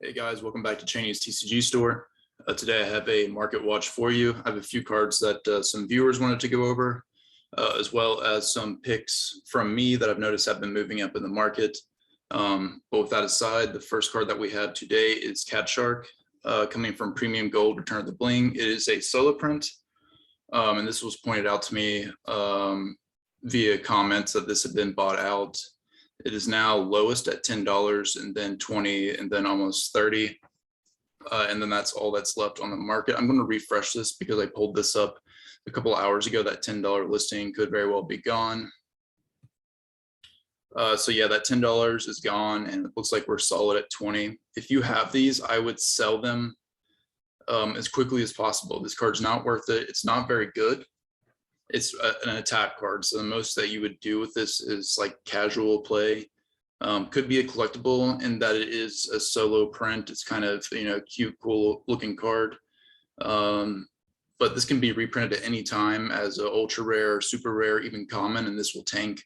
Hey guys, welcome back to Cheney's TCG store. Today I have a market watch for you. I have a few cards that some viewers wanted to go over, as well as some picks from me that I've noticed have been moving up in the market. But with that aside, the first card that we have today is Cat Shark, coming from Premium Gold Return of the Bling. It is a solo print, and this was pointed out to me via comments that this had been bought out. It is now lowest at $10 and then $20 and then almost $30. And then that's all that's left on the market. I'm going to refresh this because I pulled this up a couple of hours ago. That $10 listing could very well be gone. So yeah, that $10 is gone and it looks like we're solid at 20. If you have these, I would sell them as quickly as possible. This card's not worth it. It's not very good. It's an attack card, so the most that you would do with this is like casual play. Could be a collectible in that it is a solo print. It's kind of, cute, cool looking card. But this can be reprinted at any time as a ultra rare, super rare, even common, and this will tank.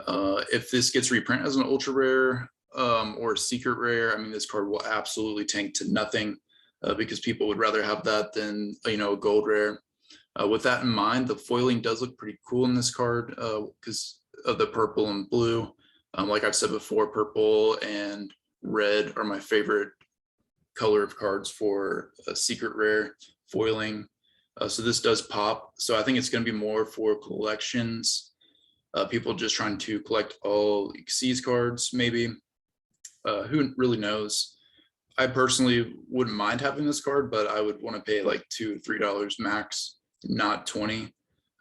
If this gets reprinted as an ultra rare or a secret rare, I mean, this card will absolutely tank to nothing because people would rather have that than, a gold rare. With that in mind, the foiling does look pretty cool in this card because of the purple and blue. Like I've said before, purple and red are my favorite color of cards for a secret rare foiling. So this does pop. So I think it's going to be more for collections. People just trying to collect all Xyz cards, maybe. Who really knows? I personally wouldn't mind having this card, but I would want to pay like $2 or $3 max. Not 20.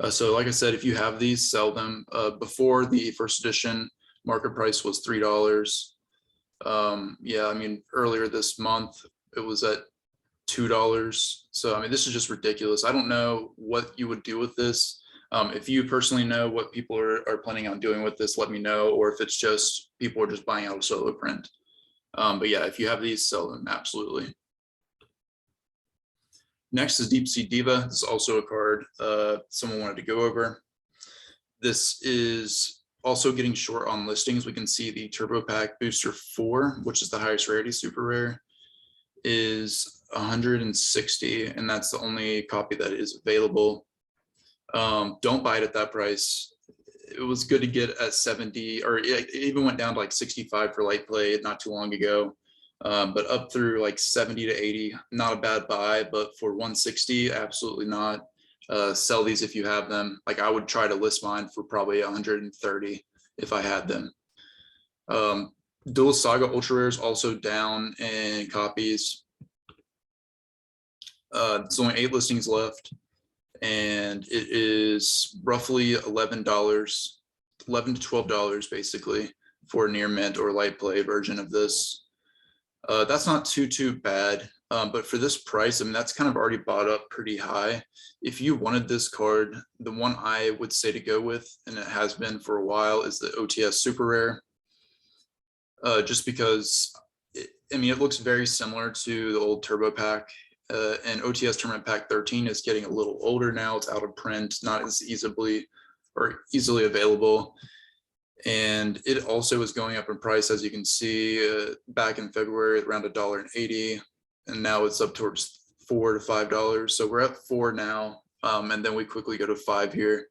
So like I said, if you have these, sell them. Before the first edition, market price was $3. Yeah, I mean, earlier this month, it was at $2. So, I mean, this is just ridiculous. I don't know what you would do with this. If you personally know what people are planning on doing with this, let me know. Or if it's just people are just buying out a solo print. But yeah, if you have these, sell them, absolutely. Next is Deepsea Diva. This is also a card someone wanted to go over. This is also getting short on listings. We can see the Turbo Pack Booster 4, which is the highest rarity super rare, is 160, and that's the only copy that is available. Don't buy it at that price. It was good to get at 70, or it even went down to like 65 for light play not too long ago. But up through like 70 to 80, not a bad buy, but for 160, absolutely not. Sell these if you have them. Like I would try to list mine for probably 130 if I had them. Dual Saga Ultra Rares also down in copies. There's only 8 listings left, and it is roughly $11 to $12 basically for near mint or light play version of this. That's not too bad, but for this price, I mean, that's kind of already bought up pretty high. If you wanted this card, the one I would say to go with, and it has been for a while, is the OTS Super Rare. Just because, it looks very similar to the old Turbo Pack, and OTS Tournament Pack 13 is getting a little older now. It's out of print, not as easily available. And it also is going up in price, as you can see, back in February around $1.80, and now it's up towards $4 to $5. So we're at 4 now, and then we quickly go to 5 here.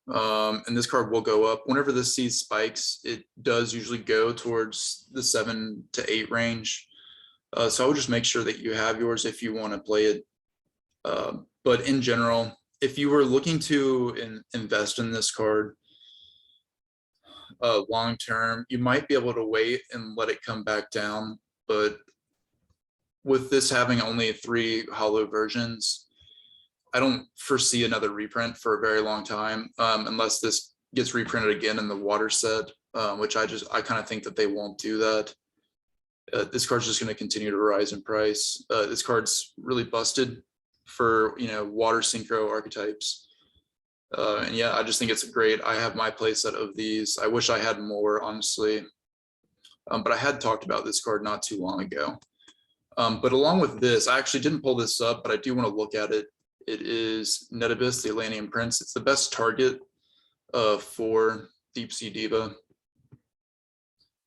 And this card will go up whenever this sees spikes. It does usually go towards the 7 to 8 range. So I would just make sure that you have yours if you want to play it. But in general, if you were looking to invest in this card, long term, you might be able to wait and let it come back down, but with this having only 3 holo versions, I don't foresee another reprint for a very long time, unless this gets reprinted again in the water set, which I kind of think that they won't do that. This card's just going to continue to rise in price. This card's really busted for water synchro archetypes. And yeah, I just think it's great. I have my playset of these. I wish I had more, honestly. But I had talked about this card not too long ago. But along with this, I actually didn't pull this up, but I do want to look at it. It is Netabyss, the Atlantean Prince. It's the best target for Deepsea Diva.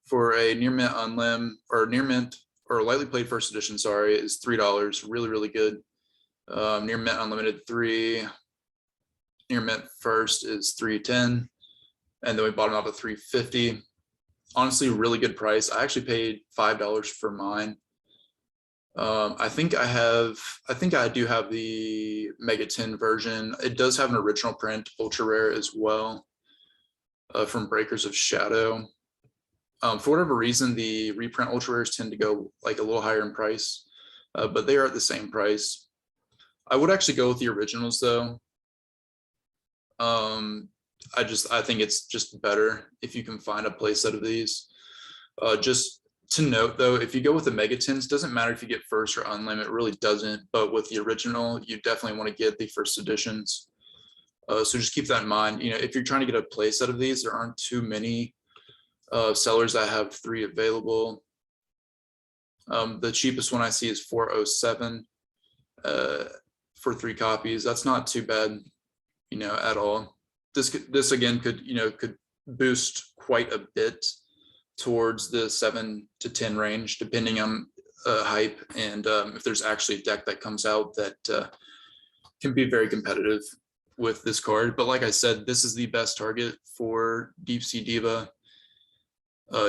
For a near mint unlim or near mint or lightly played first edition, sorry, is $3. Really, really good. Near mint unlimited 3. Near mint first is 310, and then we bought them up at 350. Honestly, really good price. I actually paid $5 for mine. I think I do have the Megaton version. It does have an original print, ultra rare as well, from Breakers of Shadow. For whatever reason, the reprint ultra rares tend to go like a little higher in price, but they are at the same price. I would actually go with the originals though. I think it's just better if you can find a playset of these. Just to note though, if you go with the Megatons, doesn't matter if you get first or unlimited, it really doesn't. But with the original, you definitely want to get the first editions. So just keep that in mind. You know, if you're trying to get a playset of these, there aren't too many sellers that have 3 available. The cheapest one I see is $407 for 3 copies. That's not too bad, you know, at all. This again could boost quite a bit towards the 7 to 10 range, depending on hype and if there's actually a deck that comes out that can be very competitive with this card. But like I said, this is the best target for Deepsea Diva,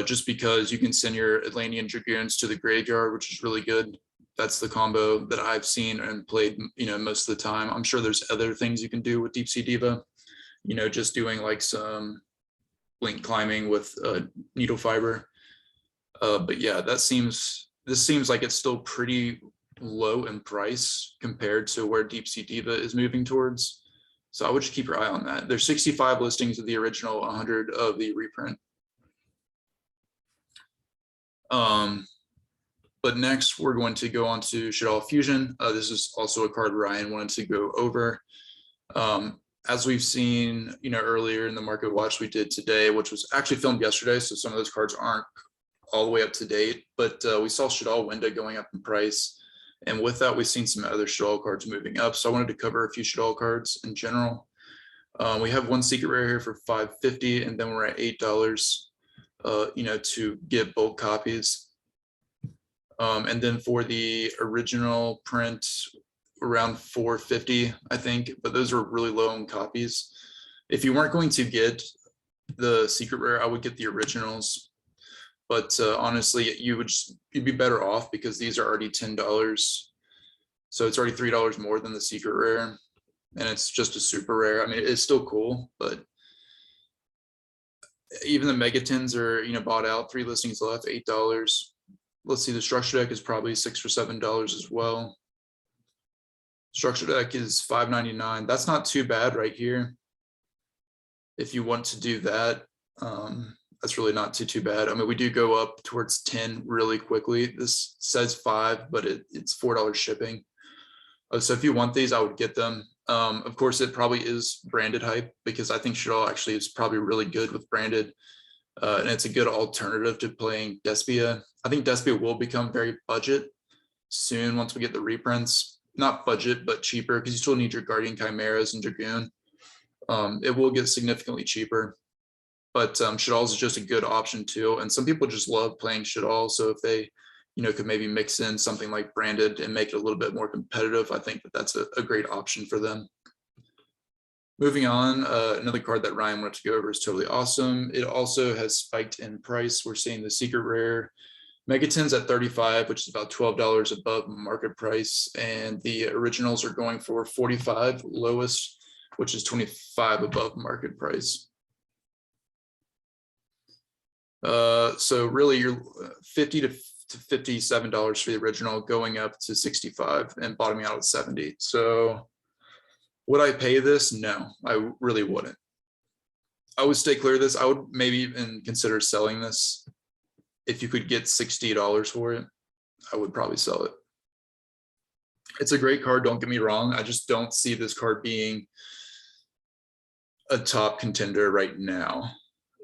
just because you can send your Atlantean Dragoons to the graveyard, which is really good. That's the combo that I've seen and played, you know, most of the time. I'm sure there's other things you can do with Deepsea Diva, you know, just doing like some link climbing with needle fiber. But yeah, this seems like it's still pretty low in price compared to where Deepsea Diva is moving towards. So I would just keep your eye on that. There's 65 listings of the original, 100 of the reprint. But next we're going to go on to Shaddoll Fusion. This is also a card Ryan wanted to go over. As we've seen, you know, earlier in the market watch we did today, which was actually filmed yesterday, so some of those cards aren't all the way up to date, but we saw Shaddoll Winda going up in price, and with that we've seen some other Shaddoll cards moving up. So I wanted to cover a few Shaddoll cards in general. We have one secret rare here for $5.50, and then we're at $8, you know, to get bulk copies. And then for the original print, around $4.50, I think, but those are really low on copies. If you weren't going to get the secret rare, I would get the originals. But honestly, you'd be better off because these are already $10. So it's already $3 more than the secret rare. And it's just a super rare. I mean, it's still cool, but even the Megatons are, you know, bought out. 3 listings left, $8. Let's see, the structure deck is probably $6 or $7 as well. Structure deck is $5.99. That's not too bad right here. If you want to do that, that's really not too bad. I mean, we do go up towards 10 really quickly. This says 5, but it's $4 shipping. So if you want these, I would get them. Of course, it probably is branded hype because I think Shaddoll actually is probably really good with branded. And it's a good alternative to playing Despia. I think Despia will become very budget soon once we get the reprints. Not budget, but cheaper, because you still need your Guardian Chimeras and Dragoon. It will get significantly cheaper, but Shaddoll is just a good option too. And some people just love playing Shaddoll. So if they, you know, could maybe mix in something like branded and make it a little bit more competitive, I think that that's a great option for them. Moving on, another card that Ryan wanted to go over is Totally Awesome. It also has spiked in price. We're seeing the secret rare Megatons at $35, which is about $12 above market price, and the originals are going for $45, lowest, which is $25 above market price. So really, you're $50 to $57 for the original, going up to $65 and bottoming out at $70. So would I pay this? No, I really wouldn't. I would stay clear of this. I would maybe even consider selling this. If you could get $60 for it, I would probably sell it. It's a great card, don't get me wrong. I just don't see this card being a top contender right now.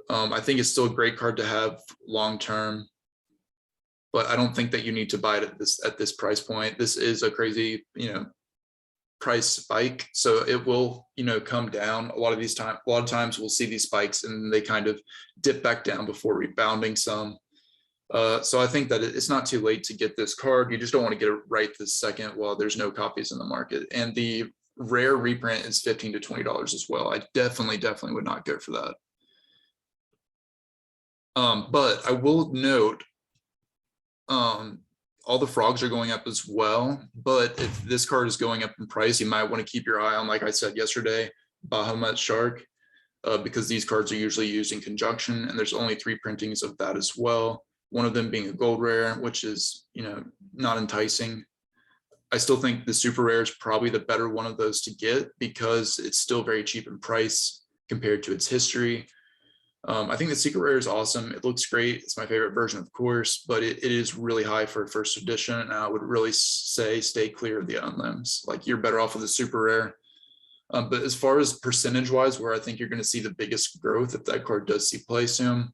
I think it's still a great card to have long term, but I don't think that you need to buy it at this price point. This is a crazy, you know, price spike, so it will, you know, come down. A lot of times we'll see these spikes and they kind of dip back down before rebounding some. So I think that it's not too late to get this card. You just don't want to get it right this second while there's no copies in the market. And the rare reprint is $15 to $20 as well. I definitely would not go for that. But I will note, all the frogs are going up as well. But if this card is going up in price, you might want to keep your eye on, like I said yesterday, Bahamut Shark, because these cards are usually used in conjunction, and there's only 3 printings of that as well. One of them being a gold rare, which is, not enticing. I still think the super rare is probably the better one of those to get because it's still very cheap in price compared to its history. I think the secret rare is awesome. It looks great. It's my favorite version, of course, but it is really high for a first edition. And I would really say stay clear of the unlims. Like, you're better off with a super rare. But as far as percentage wise, where I think you're going to see the biggest growth if that card does see play soon,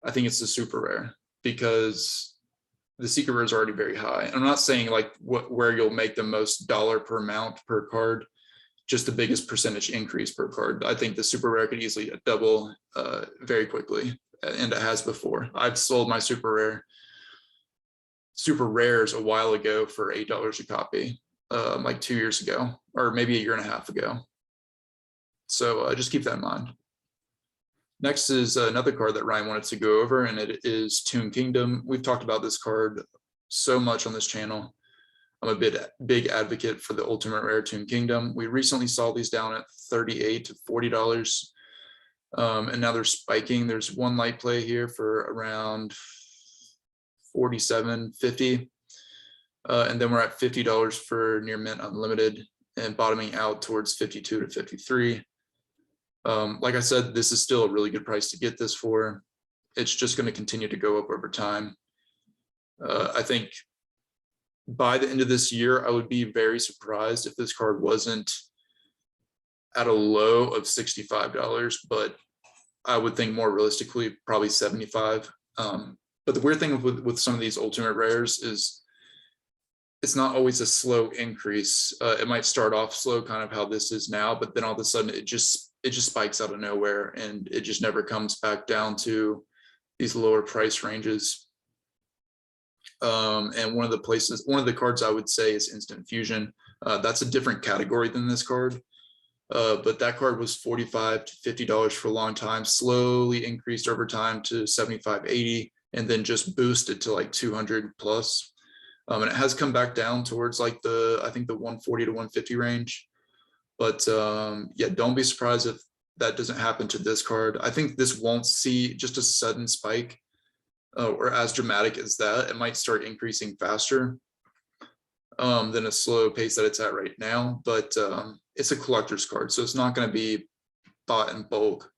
I think it's the super rare, because the secret rare is already very high. And I'm not saying like where you'll make the most dollar per amount per card, just the biggest percentage increase per card. I think the super rare could easily double very quickly, and it has before. I've sold my super rares a while ago for $8 a copy, like 2 years ago, or maybe a year and a half ago. So just keep that in mind. Next is another card that Ryan wanted to go over, and it is Toon Kingdom. We've talked about this card so much on this channel. I'm a big advocate for the ultimate rare Toon Kingdom. We recently saw these down at $38 to $40, and now they're spiking. There's one light play here for around $47.50, and then we're at $50 for near mint unlimited, and bottoming out towards $52 to $53. Like I said, this is still a really good price to get this for. It's just going to continue to go up over time. I think by the end of this year, I would be very surprised if this card wasn't at a low of $65, but I would think more realistically, probably 75. But the weird thing with some of these ultimate rares is it's not always a slow increase. It might start off slow, kind of how this is now, but then all of a sudden it just spikes out of nowhere, and it just never comes back down to these lower price ranges. And one of the cards I would say is Instant Fusion. That's a different category than this card, but that card was $45 to $50 for a long time, slowly increased over time to $75, $80, and then just boosted to like 200 plus. And it has come back down towards like I think the 140 to 150 range. But yeah, don't be surprised if that doesn't happen to this card. I think this won't see just a sudden spike or as dramatic as that. It might start increasing faster than a slow pace that it's at right now. But it's a collector's card, so it's not going to be bought in bulk.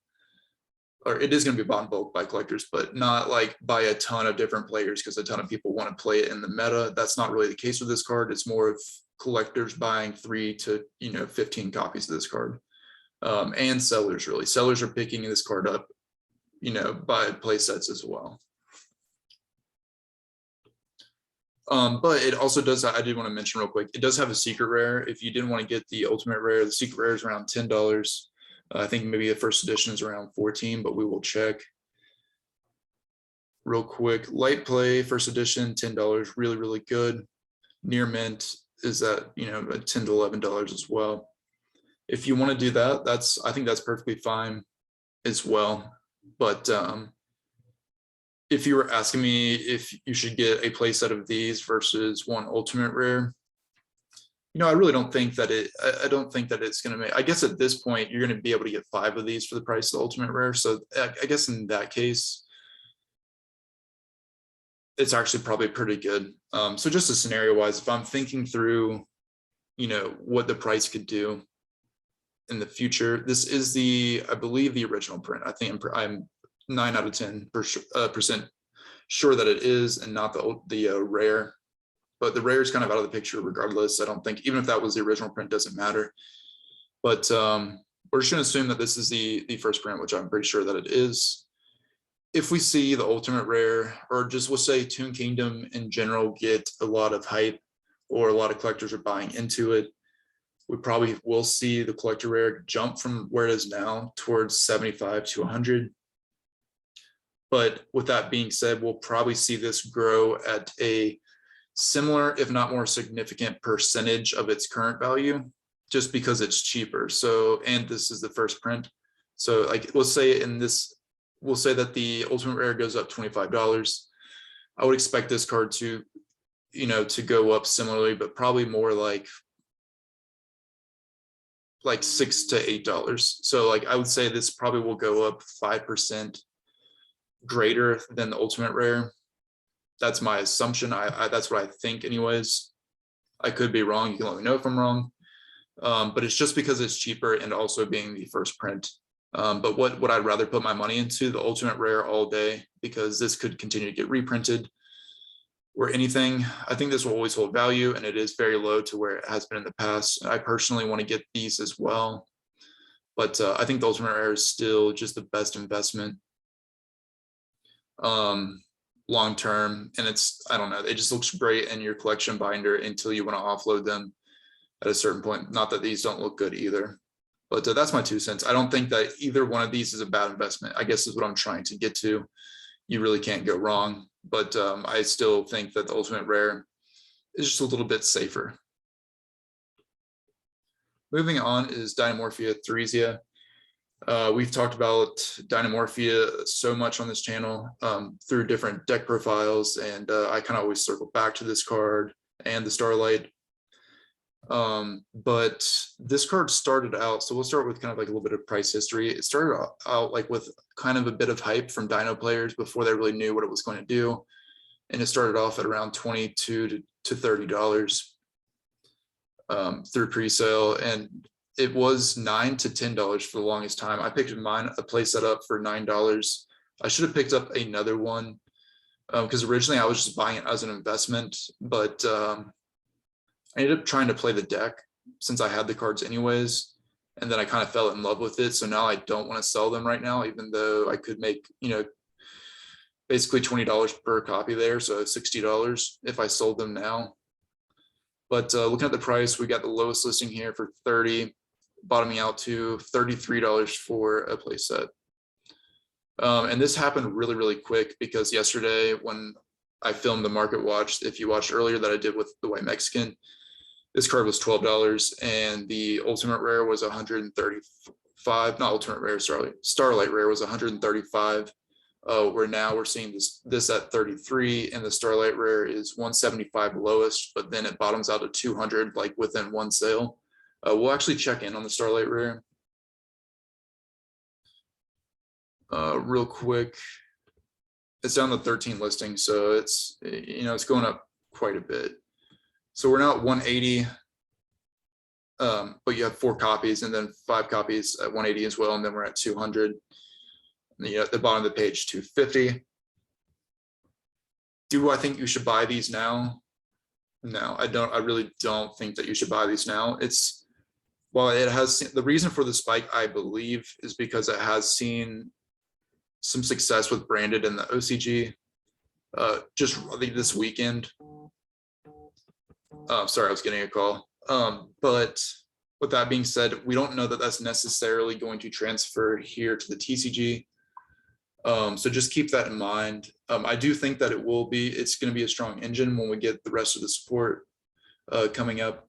Or it is going to be bought in bulk by collectors, but not like by a ton of different players, because a ton of people want to play it in the meta. That's not really the case with this card. It's more of collectors buying 3 to 15 copies of this card, and sellers. Really, sellers are picking this card up, by play sets as well. But it also does, I did want to mention real quick, it does have a secret rare. If you didn't want to get the ultimate rare, the secret rare is around $10. I think maybe the first edition is around 14, but we will check real quick. Light play, first edition, $10, really good. Near mint is at $10 to $11 as well. If you want to do that, I think that's perfectly fine as well. But if you were asking me if you should get a play set of these versus one ultimate rare, I really don't think that I don't think that it's going to make, I guess at this point, you're going to be able to get 5 of these for the price of the ultimate rare. So I guess in that case, it's actually probably pretty good. So just a scenario wise, if I'm thinking through, what the price could do in the future, this is I believe the original print. I think I'm 9 out of 10% sure that it is, and not the rare. But the rare is kind of out of the picture regardless. I don't think, even if that was the original print, doesn't matter. But we're just going to assume that this is the first print, which I'm pretty sure that it is. If we see the ultimate rare, or just we'll say Toon Kingdom in general, get a lot of hype, or a lot of collectors are buying into it, we probably will see the collector rare jump from where it is now towards 75 to 100. But with that being said, we'll probably see this grow at a similar, if not more significant percentage of its current value, just because it's cheaper. So, and this is the first print. So like we'll say that the ultimate rare goes up $25. I would expect this card to, to go up similarly, but probably more like $6 to $8. So like I would say this probably will go up 5% greater than the ultimate rare. That's my assumption. That's what I think anyways. I could be wrong. You can let me know if I'm wrong. But it's just because it's cheaper and also being the first print. But what I'd rather put my money into, the ultimate rare all day, because this could continue to get reprinted or anything. I think this will always hold value, and it is very low to where it has been in the past. I personally want to get these as well, but I think the ultimate rare is still just the best investment long term. And I don't know, it just looks great in your collection binder until you want to offload them at a certain point. Not that these don't look good either, but that's my 2 cents. I don't think that either one of these is a bad investment, I guess is what I'm trying to get to. You really can't go wrong, but I still think that the ultimate rare is just a little bit safer. Moving on is Dynamorphia Theresia. We've talked about Dynamorphia so much on this channel through different deck profiles, and I kind of always circle back to this card and the Starlight. But this card started out, so we'll start with kind of like a little bit of price history. It started out like with kind of a bit of hype from Dino players before they really knew what it was going to do, and it started off at around $22 to $30 through pre-sale, and it was $9 to $10 for the longest time. I picked mine, a play set up for $9. I should have picked up another one because originally I was just buying it as an investment, but I ended up trying to play the deck since I had the cards anyways, and then I kind of fell in love with it. So now I don't want to sell them right now, even though I could make, basically $20 per copy there, so $60 if I sold them now. But looking at the price, we got the lowest listing here for $30, bottoming out to $33 for a play set. And this happened really, really quick because yesterday when I filmed the market watch, if you watched earlier that I did with the White Mexican, this card was $12 and the ultimate rare was 135, not ultimate rare, Starlight rare was 135. Where now we're seeing this at 33, and the Starlight rare is 175 lowest, but then it bottoms out to 200 like within one sale. We'll actually check in on the Starlight rare real quick. It's down to 13 listings, so it's it's going up quite a bit. So we're now at 180, but you have 4 copies and then 5 copies at 180 as well, and then we're at 200. At the bottom of the page, 250. Do I think you should buy these now? No, I don't. I really don't think that you should buy these now. While it has, the reason for the spike, I believe, is because it has seen some success with branded in the OCG just this weekend. Sorry, I was getting a call. But with that being said, we don't know that that's necessarily going to transfer here to the TCG. So just keep that in mind. I do think that it's going to be a strong engine when we get the rest of the support coming up,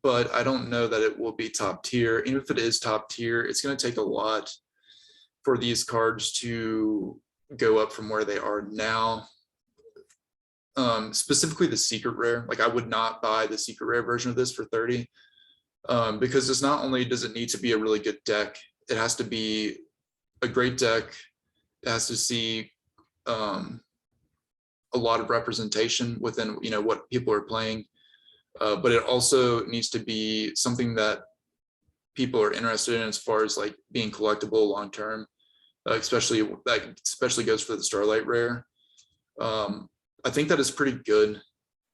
but I don't know that it will be top tier. Even if it is top tier, it's going to take a lot for these cards to go up from where they are now. Specifically the secret rare, like I would not buy the secret rare version of this for 30, because it's not only does it need to be a really good deck, it has to be a great deck. It has to see a lot of representation within what people are playing, but it also needs to be something that people are interested in as far as like being collectible long term. Especially goes for the Starlight rare. I think that is pretty good.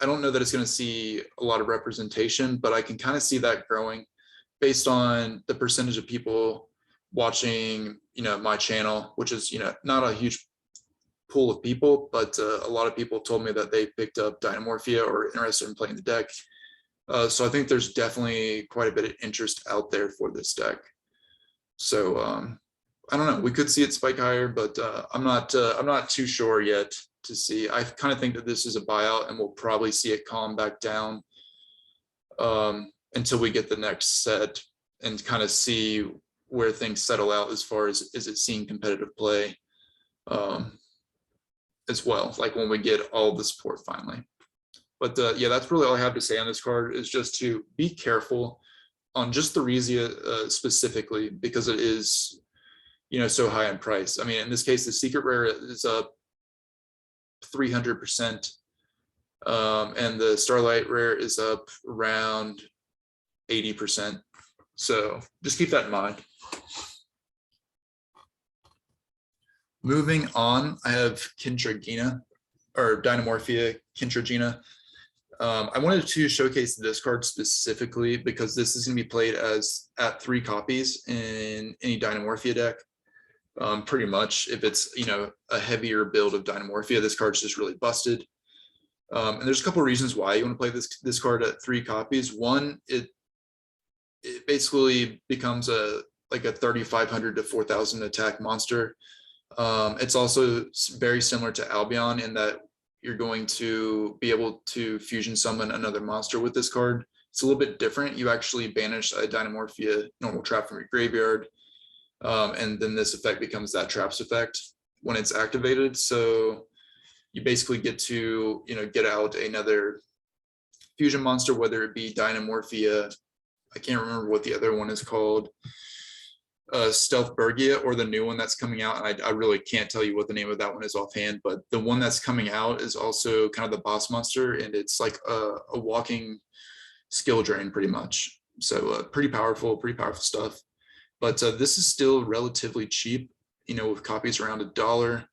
I don't know that it's going to see a lot of representation, but I can kind of see that growing based on the percentage of people watching my channel, which is not a huge pool of people, but a lot of people told me that they picked up Dynamorphia or interested in playing the deck. So I think there's definitely quite a bit of interest out there for this deck. So I don't know. We could see it spike higher, but I'm not too sure yet to see. I kind of think that this is a buyout, and we'll probably see it calm back down until we get the next set and kind of see where things settle out as far as is it seeing competitive play as well, like when we get all the support finally. But yeah, that's really all I have to say on this card, is just to be careful on just the Theresia specifically, because it is, you know, so high in price. I mean, in this case, the secret rare is up 300%, and the Starlight rare is up around 80%. So just keep that in mind. Moving on, I have Trageena, or Dynamorphia Trageena. I wanted to showcase this card specifically because this is going to be played as at 3 copies in any Dynamorphia deck. Pretty much, if it's, you know, a heavier build of Dynamorphia, this card's just really busted. And there's a couple of reasons why you want to play this card at 3 copies. One, it basically becomes like a 3,500 to 4,000 attack monster. It's also very similar to Albion in that you're going to be able to fusion summon another monster with this card. It's a little bit different. You actually banish a Dynamorphia normal trap from your graveyard, and then this effect becomes that traps effect when it's activated. So you basically get to, you know, get out another fusion monster, whether it be Dynamorphia, I can't remember what the other one is called, Stealth Bergia, or the new one that's coming out. And I really can't tell you what the name of that one is offhand, but the one that's coming out is also kind of the boss monster, and it's like a walking skill drain pretty much. So pretty powerful stuff. But this is still relatively cheap, you know, with copies around $1.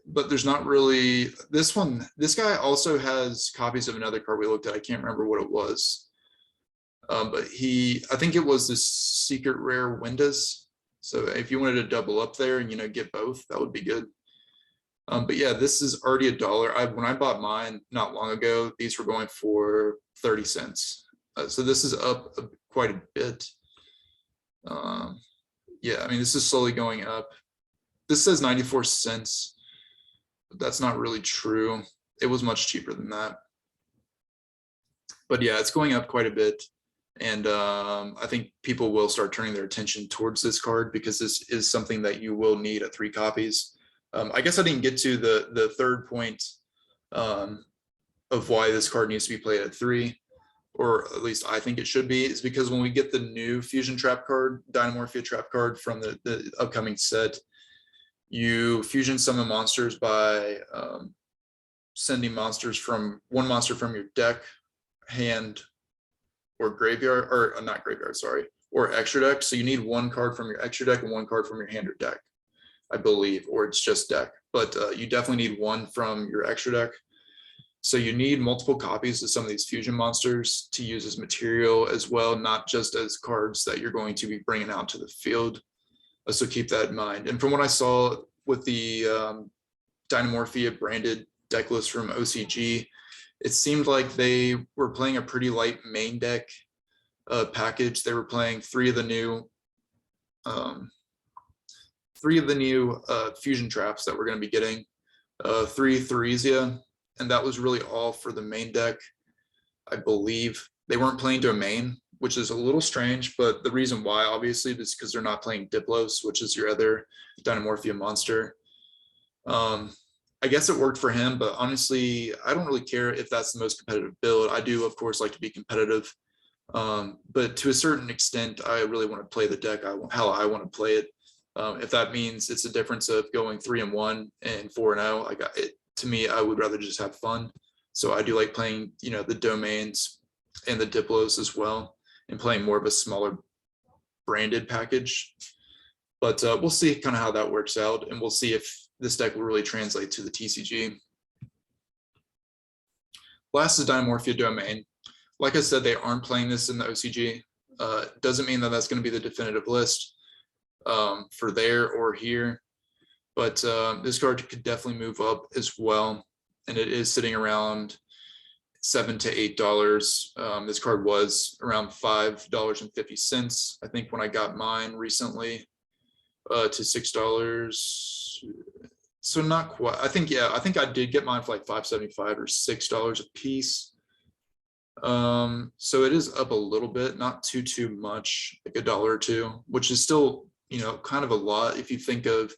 But there's not really this one. This guy also has copies of another card we looked at. I can't remember what it was. But I think it was the secret rare Windows. So if you wanted to double up there and, you know, get both, that would be good. But yeah, this is already $1. When I bought mine not long ago, these were going for 30 cents. So this is up quite a bit. Yeah, I mean, this is slowly going up. This says 94 cents, but that's not really true. It was much cheaper than that. But yeah, it's going up quite a bit. And I think people will start turning their attention towards this card because this is something that you will need at 3 copies. I guess I didn't get to the third point of why this card needs to be played at 3, or at least I think it should be, is because when we get the new fusion trap card, Dynamorphia trap card from the upcoming set, you fusion summon monsters by sending monsters from one monster from your deck, hand, or graveyard, or not graveyard, sorry, or extra deck. So you need 1 card from your extra deck and 1 card from your hand or deck, I believe, or it's just deck. But you definitely need 1 from your extra deck. So you need multiple copies of some of these fusion monsters to use as material as well, not just as cards that you're going to be bringing out to the field. So keep that in mind. And from what I saw with the Dynamorphia branded deck list from OCG, it seemed like they were playing a pretty light main deck package. They were playing 3 of the new fusion traps that we're going to be getting, 3 Theresia, and that was really all for the main deck, I believe. They weren't playing Domain, which is a little strange, but the reason why, obviously, is because they're not playing Diplos, which is your other Dynamorphia monster. I guess it worked for him, but honestly, I don't really care if that's the most competitive build. I do, of course, like to be competitive, but to a certain extent, I really want to play the deck how I want to play it. If that means it's a difference of going 3-1 and 4-0, I got it. To me, I would rather just have fun. So I do like playing, you know, the domains and the Diplos as well, and playing more of a smaller branded package. But we'll see kind of how that works out, and we'll see if this deck will really translate to the TCG. Last is Dynamorphia Domain. Like I said, they aren't playing this in the OCG. Doesn't mean that that's going to be the definitive list for there or here, but this card could definitely move up as well, and it is sitting around $7 to $8. This card was around $5.50, I think, when I got mine recently, to $6. So not quite. I think I did get mine for like $5.75 or $6 a piece. So it is up a little bit, not too much, like $1 or $2, which is still, you know, kind of a lot. If you think of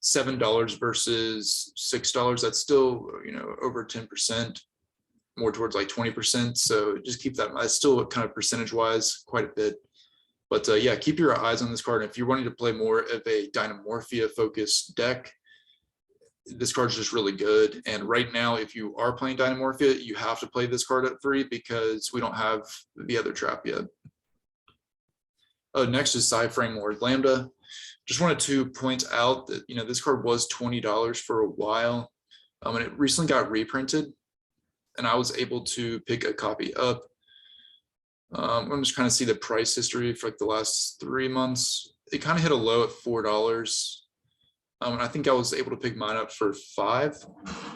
$7 versus $6, that's still, you know, over 10%, more towards like 20%. So just keep that in mind. It's still kind of percentage wise quite a bit. But yeah, keep your eyes on this card. And if you're wanting to play more of a Dynamorphia focused deck, this card's just really good. And right now, if you are playing Dynamorphia, you have to play this card at 3 because we don't have the other trap yet. Next is Frame Lord Lambda. Just wanted to point out that, you know, this card was $20 for a while, and it recently got reprinted, and I was able to pick a copy up. I'm just kind of see the price history for like the last 3 months. It kind of hit a low at $4. And I think I was able to pick mine up for $5,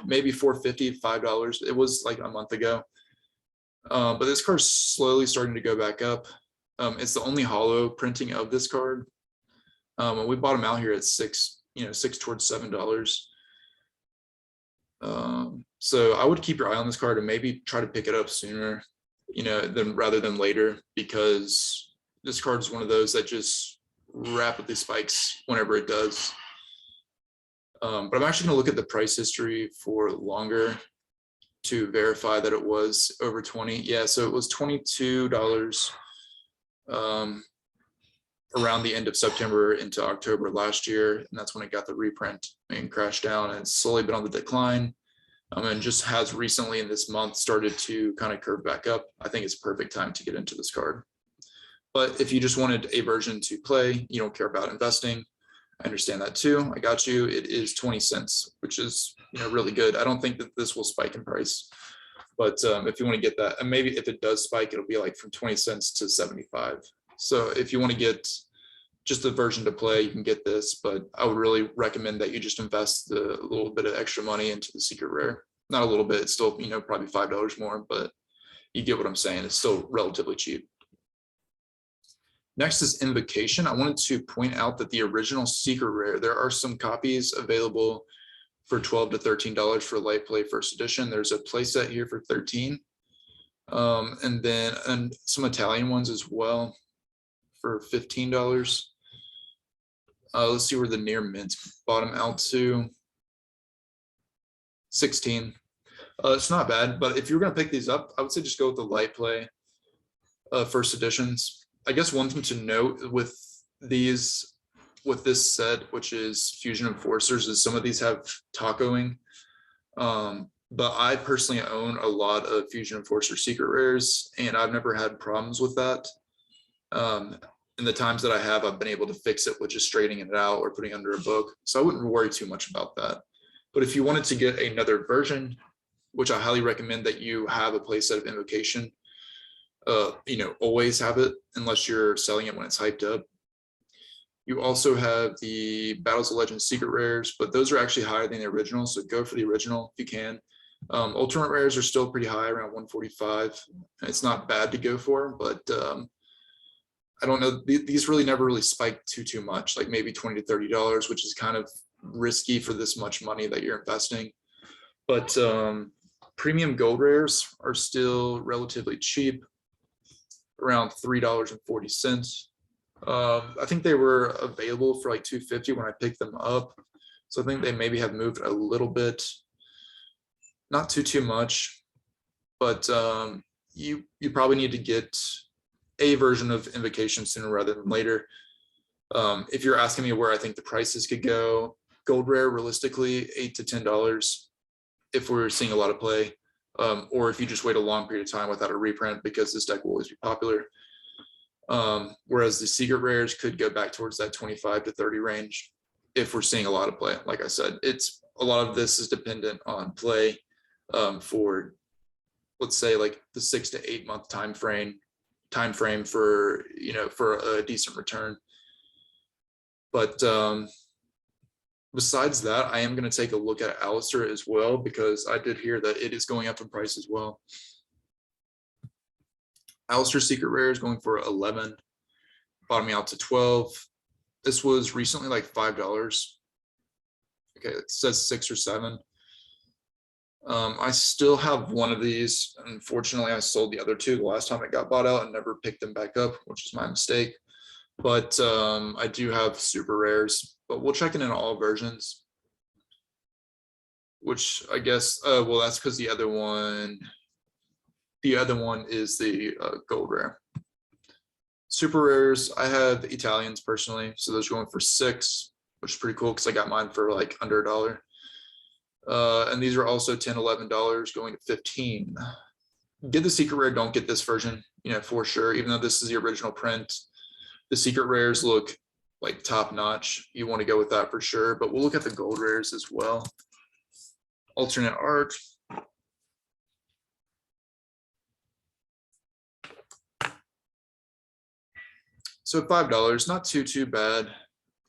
maybe $4.50, $5. It was like a month ago. But this card's slowly starting to go back up. It's the only holo printing of this card. We bought them out here at $6 towards $7. So I would keep your eye on this card and maybe try to pick it up sooner, you know, rather than later, because this card is one of those that just rapidly spikes whenever it does. But I'm actually going to look at the price history for longer to verify that it was over 20. Yeah, so it was $22 around the end of September into October last year, and that's when it got the reprint and crashed down, and it's slowly been on the decline. And just has recently in this month started to kind of curve back up. I think it's a perfect time to get into this card. But if you just wanted a version to play, you don't care about investing, I understand that too. I got you. It is 20 cents, which is, you know, really good. I don't think that this will spike in price, but if you want to get that, and maybe if it does spike, it'll be like from 20 cents to 75. So if you want to get just the version to play, you can get this, but I would really recommend that you just invest a little bit of extra money into the secret rare. Not a little bit, it's still, you know, probably $5 more, but you get what I'm saying. It's still relatively cheap. Next is Invocation. I wanted to point out that the original secret rare, there are some copies available for $12 to $13 for light play first edition. There's a playset here for $13, and then some Italian ones as well for $15. Let's see where the near mints bottom out to. 16. It's not bad, but if you're going to pick these up, I would say just go with the light play first editions. I guess one thing to note with this set, which is Fusion Enforcers, is some of these have tacoing. But I personally own a lot of Fusion Enforcer secret rares, and I've never had problems with that. In the times that I have, I've been able to fix it with just straightening it out or putting it under a book. So I wouldn't worry too much about that. But if you wanted to get another version, which I highly recommend that you have a playset of Invocation, you know, always have it unless you're selling it when it's hyped up. You also have the Battles of Legends secret rares, but those are actually higher than the original, so go for the original if you can. Ultimate rares are still pretty high, around 145. It's not bad to go for, but I don't know, these really never really spiked too much, like maybe $20 to $30, which is kind of risky for this much money that you're investing. But premium gold rares are still relatively cheap, around $3.40. I think they were available for like $2.50 when I picked them up, so I think they maybe have moved a little bit, not too much, but you probably need to get a version of Invocation sooner rather than later. If you're asking me where I think the prices could go, gold rare realistically $8 to $10 if we're seeing a lot of play, or if you just wait a long period of time without a reprint, because this deck will always be popular. Whereas the secret rares could go back towards that 25 to 30 range if we're seeing a lot of play. Like I said, it's a lot of this is dependent on play for, let's say, like the 6 to 8 month time frame for, you know, for a decent return. But Besides that, I am going to take a look at Alistar as well, because I did hear that it is going up in price as well. Alistar Secret Rare is going for 11, bottoming out to 12. This was recently like $5. Okay, it says 6 or 7. I still have one of these. Unfortunately, I sold the other two the last time it got bought out and never picked them back up, which is my mistake. But I do have super rares, but we'll check it in all versions. Which I guess, well, that's because the other one is the gold rare. Super rares, I have Italians personally, so those are going for 6, which is pretty cool because I got mine for like under $1. And these are also $10, $11 going to 15. Get the secret rare, don't get this version, you know, for sure. Even though this is the original print, the secret rares look like top notch. You want to go with that for sure, but we'll look at the gold rares as well. Alternate art. So $5, not too bad.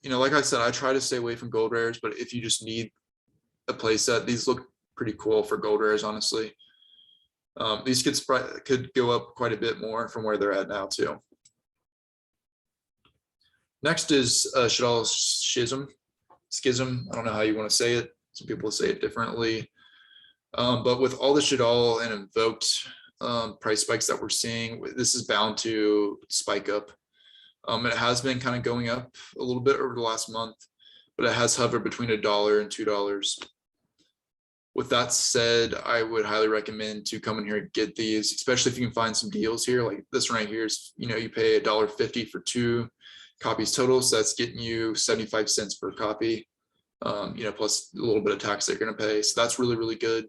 You know, like I said, I try to stay away from gold rares, but if you just need a playset, these look pretty cool for gold rares, honestly. These could go up quite a bit more from where they're at now too. Next is Shaddoll Schism. I don't know how you want to say it. Some people say it differently. But with all the Shaddoll and Invoked price spikes that we're seeing, this is bound to spike up. It has been kind of going up a little bit over the last month, but it has hovered between $1 and $2. With that said, I would highly recommend to come in here and get these, especially if you can find some deals here. Like this right here is, you know, you pay $1.50 for 2 copies total, so that's getting you 75 cents per copy, you know, plus a little bit of tax they're going to pay. So that's really good.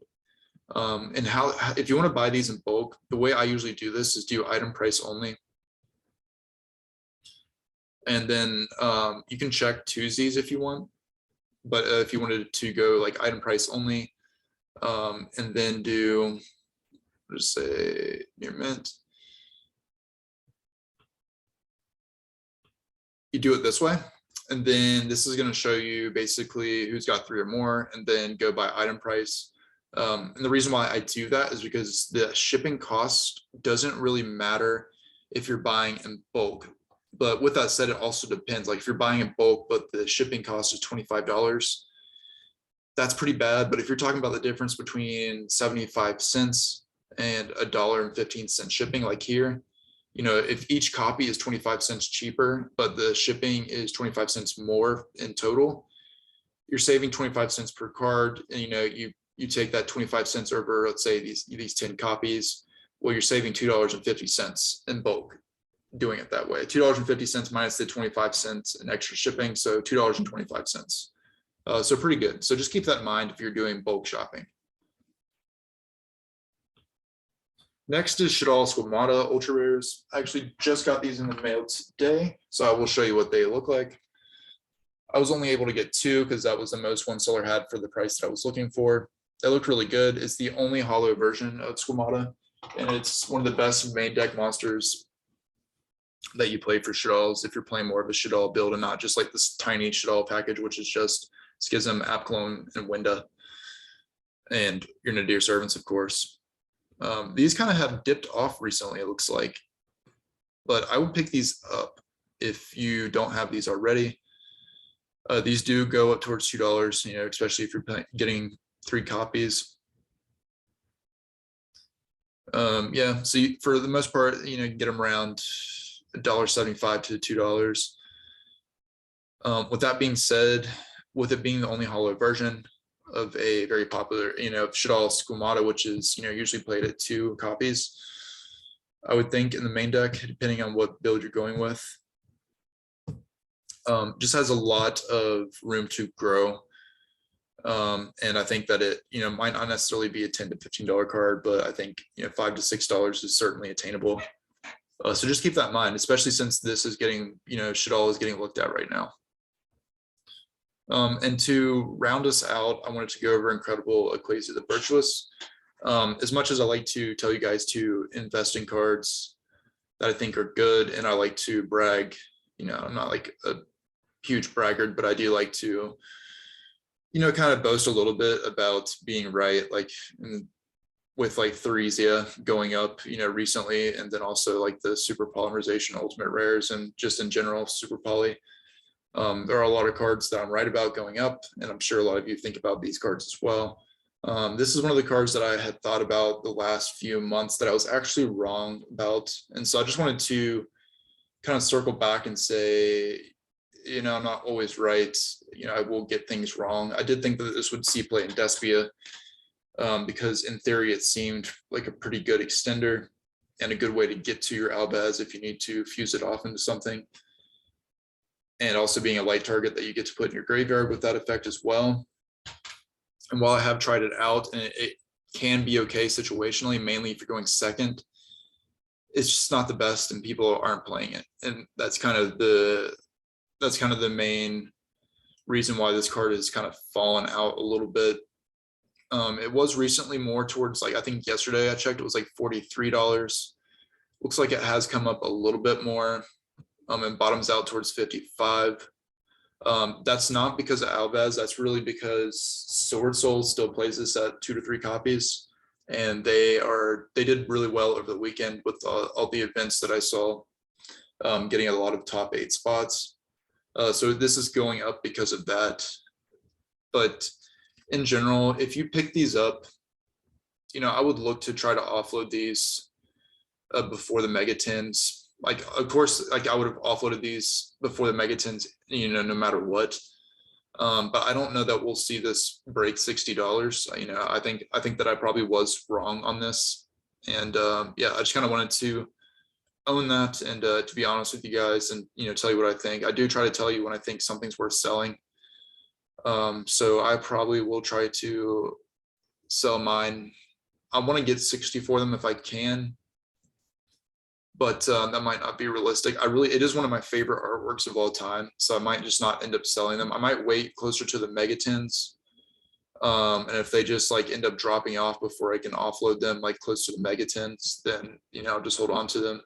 And if you want to buy these in bulk, the way I usually do this is do item price only. And then you can check Tuesdays if you want, but if you wanted to go like item price only, and then do, just say near mint, you do it this way, and then this is going to show you basically who's got 3 or more, and then go by item price. And the reason why I do that is because the shipping cost doesn't really matter if you're buying in bulk. But with that said, it also depends. Like if you're buying in bulk, but the shipping cost is $25, that's pretty bad. But if you're talking about the difference between 75 cents and $1.15 shipping, like here, you know, if each copy is 25 cents cheaper, but the shipping is 25 cents more in total, you're saving 25 cents per card. And, you know, you take that 25 cents over, let's say these 10 copies, well, you're saving $2.50 in bulk doing it that way. $2.50 minus the 25 cents in extra shipping, so $2.25. So pretty good. So just keep that in mind if you're doing bulk shopping. Next is Shaddoll Squamata Ultra Rares. I actually just got these in the mail today, so I will show you what they look like. I was only able to get 2 because that was the most one seller had for the price that I was looking for. They look really good. It's the only hollow version of Squamata, and it's one of the best main deck monsters that you play for Shaddolls if you're playing more of a Shaddoll build and not just like this tiny Shaddoll package, which is just Schism, Apclone, and Winda, and your Nadir Servants, of course. These kind of have dipped off recently, it looks like, but I would pick these up if you don't have these already. These do go up towards $2, you know, especially if you're getting 3 copies. Yeah, so for the most part, you know, you can get them around $1.75 to $2. With that being said, with it being the only hollow version of a very popular, you know, Shaddoll Squamata, which is, you know, usually played at 2 copies, I would think in the main deck, depending on what build you're going with, just has a lot of room to grow. And I think that it, you know, might not necessarily be a $10 to $15 card, but I think, you know, $5 to $6 is certainly attainable. So just keep that in mind, especially since this is getting, you know, Shaddoll is getting looked at right now. And to round us out, I wanted to go over Incredible Equasia the Virtuous. As much as I like to tell you guys to invest in cards that I think are good, and I like to brag, you know, I'm not like a huge braggart, but I do like to kind of boast a little bit about being right, like with like Theresia going up, recently, and then also like the super polymerization ultimate rares and just in general super poly. There are a lot of cards that I'm right about going up, and I'm sure a lot of you think about these cards as well. This is one of the cards that I had thought about the last few months that I was actually wrong about. And so I just wanted to kind of circle back and say, I'm not always right. I will get things wrong. I did think that this would see play in Despia, because in theory it seemed like a pretty good extender and a good way to get to your Albaz if you need to fuse it off into something. And also being a light target that you get to put in your graveyard with that effect as well. And while I have tried it out and it can be okay situationally, mainly if you're going second, it's just not the best and people aren't playing it. And that's kind of the main reason why this card has kind of fallen out a little bit. It was recently more towards, like, I think yesterday I checked, it was like $43. Looks like it has come up a little bit more, and bottoms out towards 55. That's not because of Albaz, that's really because Sword Soul still plays this at 2 to 3 copies, and they did really well over the weekend with all the events that I saw, getting a lot of top 8 spots. So this is going up because of that. But in general, if you pick these up, I would look to try to offload these before the Megatons. Like, of course, like I would have offloaded these before the Megatons, no matter what. But I don't know that we'll see this break $60. I think that I probably was wrong on this. And yeah, I just kind of wanted to own that and to be honest with you guys and, tell you what I think. I do try to tell you when I think something's worth selling. So I probably will try to sell mine. I want to get 60 for them if I can, but that might not be realistic. It is one of my favorite artworks of all time, so I might just not end up selling them. I might wait closer to the Megatons, and if they just like end up dropping off before I can offload them, like close to the Megatons, then I'll just hold on to them.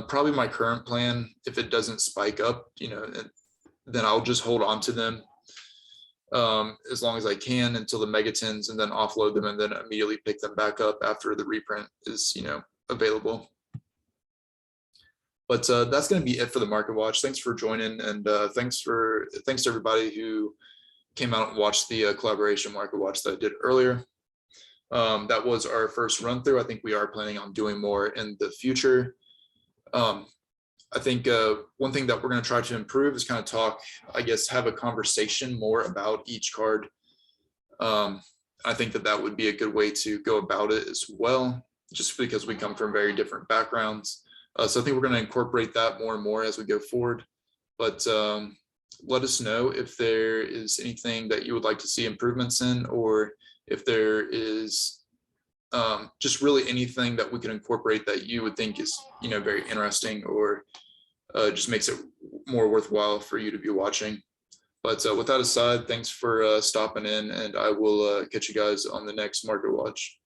Probably my current plan, if it doesn't spike up, then I'll just hold on to them as long as I can until the Megatons, and then offload them and then immediately pick them back up after the reprint is available. But that's going to be it for the Market Watch. Thanks for joining, and thanks to everybody who came out and watched the collaboration Market Watch that I did earlier. That was our first run through. I think we are planning on doing more in the future. I think one thing that we're going to try to improve is kind of talk, I guess, have a conversation more about each card. I think that would be a good way to go about it as well, just because we come from very different backgrounds. So I think we're going to incorporate that more and more as we go forward. But let us know if there is anything that you would like to see improvements in, or if there is just really anything that we can incorporate that you would think is very interesting, or just makes it more worthwhile for you to be watching. But with that aside, thanks for stopping in, and I will catch you guys on the next Market Watch.